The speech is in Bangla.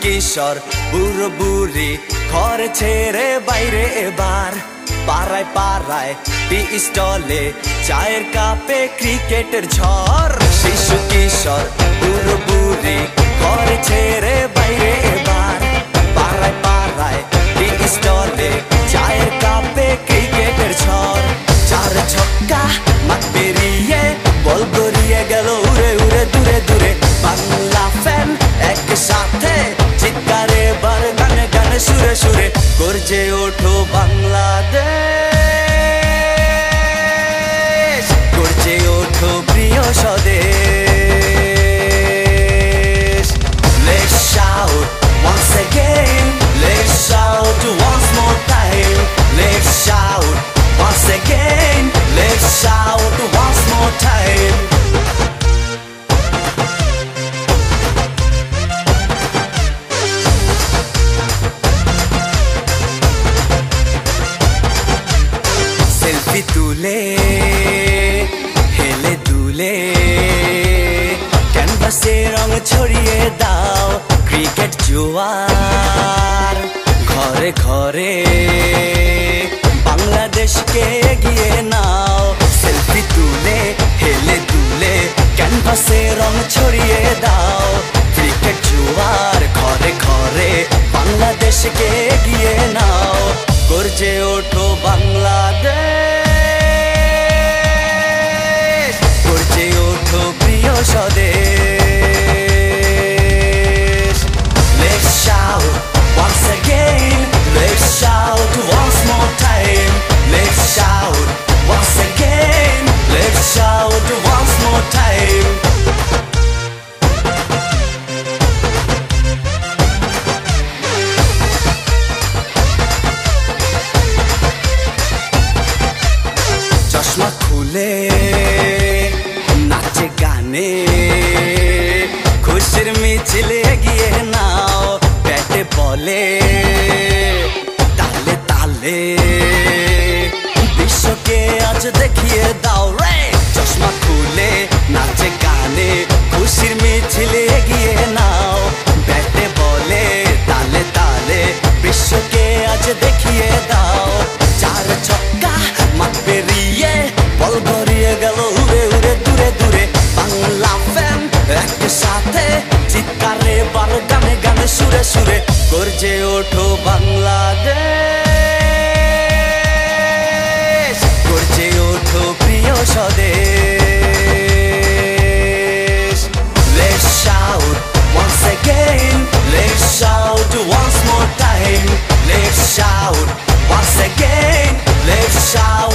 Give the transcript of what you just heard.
কিশোর বুড়ো বুড়ি ঘর ছেড়ে বাইরে এবার পাড়ায় পাড়ায় টি স্টলে চায়ের কাপে ক্রিকেটের ঝড় শিশু কিশোর বুড়ো বুড়ি ঘর ছেড়ে বাইরে এবার পাড়ায় পাড়ায় টি স্টলে চায়ের কাপে ক্রিকেটের ঝড় চার ছক্কা মাঠ পেরিয়ে বল গড়িয়ে গেল উড়ে উড়ে দূরে দূরে বাংলা ফ্যান একসাথে চিৎকারে বার গানে গানে সুরে সুরে গর্জে ওঠো বাংলাদেশ গর্জে ওঠো প্রিয় স্বদেশ Let's shout once again Let's shout once more time Let's shout once again Let's shout once more time selfie তুলে হেলে দুলে ক্যানভাসে রং ছড়িয়ে দাও ক্রিকেট জোয়ার ঘরে ঘরে বাংলাদেশকে এগিয়ে নাও সেলফি তুলে হেলে দুলে ক্যানভাসে রং ছড়িয়ে দাও ক্রিকেট জোয়ার ঘরে ঘরে বাংলাদেশকে এগিয়ে নাও গর্জে ওঠো বাংলাদেশ গর্জে ওঠো প্রিয় স্বদেশ Let's shout once again Let's shout once more time Let's shout once again Let's shout once more time চশমা খুলে নাচে গানে খুশির মিছিল এগিয়ে নাও ব্যাটে বলে তালে তালে বিশ্বকে আজ দেখিয়ে দাও রে চশমা খুলে নাচে গানে খুশির মিছিল এগিয়ে নাও ব্যাটে বলে তালে তালে বিশ্বকে আজ দেখিয়ে দাও চার ছক্কা মাঠ পেরিয়ে বল গড়িয়ে গেল উড়ে উড়ে দূরে দূরে বাংলা ফ্যান একসাথে চিৎকারে বার গানে গানে সুরে সুরে গর্জে ওঠো বাংলাদেশ গর্জে ওঠো প্রিয় স্বদেশ Let's shout once again Let's shout once more time Let's shout once again Let's shout